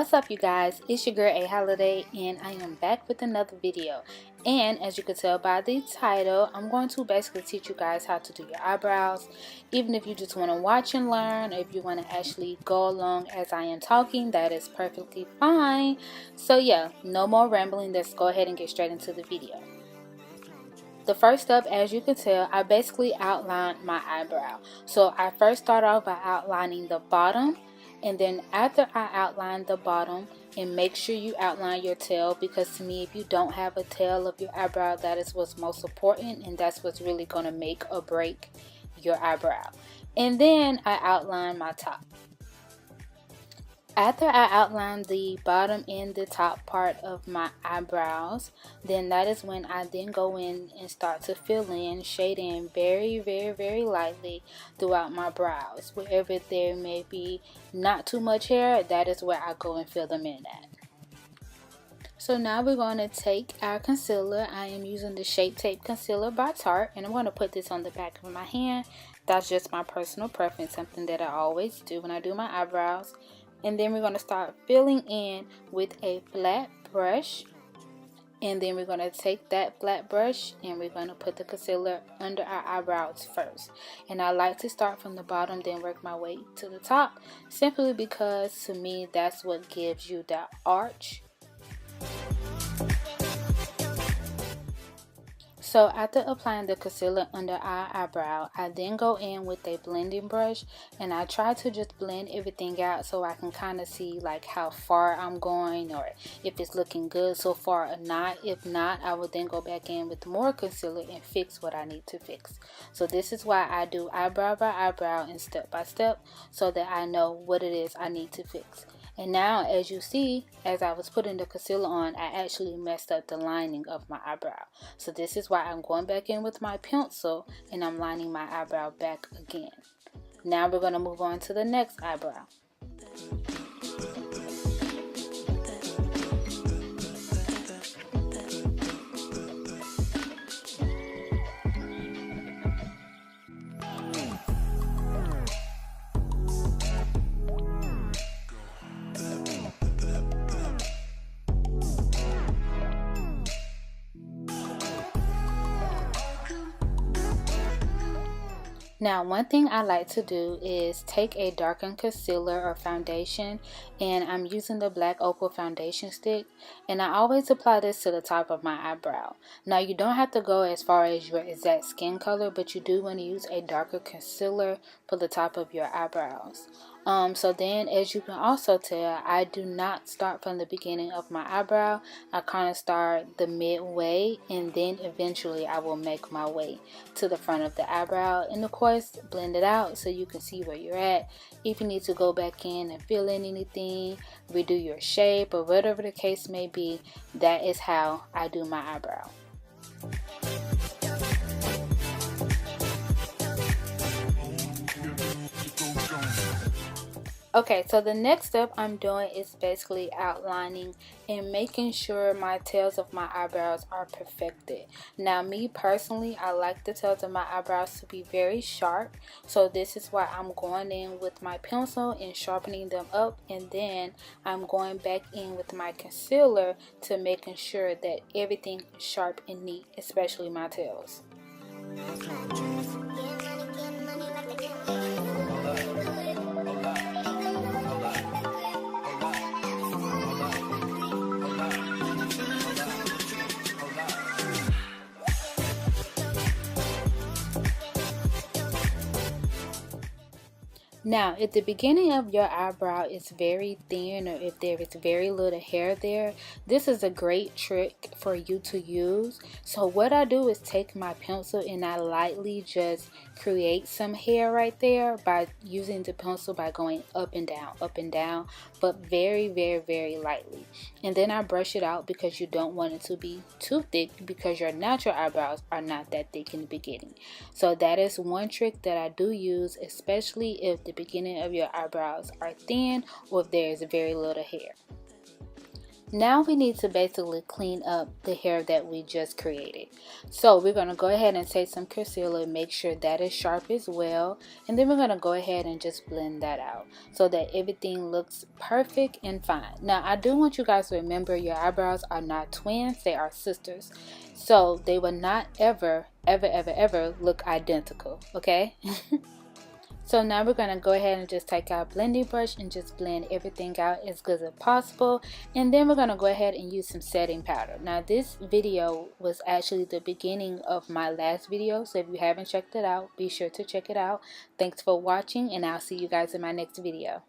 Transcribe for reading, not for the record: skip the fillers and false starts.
What's up, you guys? It's your girl A Holiday, and I am back with another video. And as you can tell by the title, I'm going to basically teach you guys how to do your eyebrows. Even if you just want to watch and learn, or if you want to actually go along as I am talking, that is perfectly fine. So yeah, no more rambling. Let's go ahead and get straight into the video. The first step, as you can tell, I basically outlined my eyebrow. So I first start off by outlining the bottom, and then after I outline the bottom, and make sure you outline your tail, because to me, if you don't have a tail of your eyebrow, that is what's most important, and that's what's really going to make or break your eyebrow. And then I outline my top. After I outline the bottom and the top part of my eyebrows, then that is when I then go in and start to fill in, shade in very lightly throughout my brows. Wherever there may be not too much hair, that is where I go and fill them in at. So now we're going to take our concealer. I am using the Shape Tape Concealer by Tarte, and I'm going to put this on the back of my hand. That's just my personal preference, something that I always do when I do my eyebrows. And then we're going to start filling in with a flat brush. And then we're going to take that flat brush and we're going to put the concealer under our eyebrows first. And I like to start from the bottom, then work my way to the top. Simply because to me, that's what gives you that arch. So after applying the concealer under our eyebrow, I then go in with a blending brush and I try to just blend everything out so I can kind of see like how far I'm going, or if it's looking good so far or not. If not, I will then go back in with more concealer and fix what I need to fix. So this is why I do eyebrow by eyebrow and step by step, so that I know what it is I need to fix. And now, as you see, as I was putting the concealer on, I actually messed up the lining of my eyebrow. So this is why I'm going back in with my pencil and I'm lining my eyebrow back again. Now we're going to move on to the next eyebrow. Now, one thing I like to do is take a darkened concealer or foundation, and I'm using the Black Opal foundation stick, and I always apply this to the top of my eyebrow. Now, you don't have to go as far as your exact skin color, but you do want to use a darker concealer for the top of your eyebrows. So then, as you can also tell, I do not start from the beginning of my eyebrow. I kind of start the midway, and then eventually I will make my way to the front of the eyebrow. And of course, blend it out so you can see where you're at. If you need to go back in and fill in anything, redo your shape, or whatever the case may be, that is how I do my eyebrow. Okay, so the next step I'm doing is basically outlining and making sure my tails of my eyebrows are perfected. Now, me personally, I like the tails of my eyebrows to be very sharp. So this is why I'm going in with my pencil and sharpening them up. And then I'm going back in with my concealer to making sure that everything is sharp and neat, especially my tails. Now, if the beginning of your eyebrow is very thin, or if there is very little hair there, this is a great trick for you to use. So what I do is take my pencil and I lightly just create some hair right there by using the pencil, by going up and down, but very lightly. And then I brush it out, because you don't want it to be too thick, because your natural eyebrows are not that thick in the beginning. So that is one trick that I do use, especially if the beginning of your eyebrows are thin or if there is very little hair. Now we need to basically clean up the hair that we just created. So we're going to go ahead and take some concealer, make sure that is sharp as well, and then we're going to go ahead and just blend that out so that everything looks perfect and fine. Now I do want you guys to remember your eyebrows are not twins, they are sisters. So they will not ever look identical, okay? So now we're going to go ahead and just take our blending brush and just blend everything out as good as possible. And then we're going to go ahead and use some setting powder. Now this video was actually the beginning of my last video, so if you haven't checked it out, be sure to check it out. Thanks for watching, and I'll see you guys in my next video.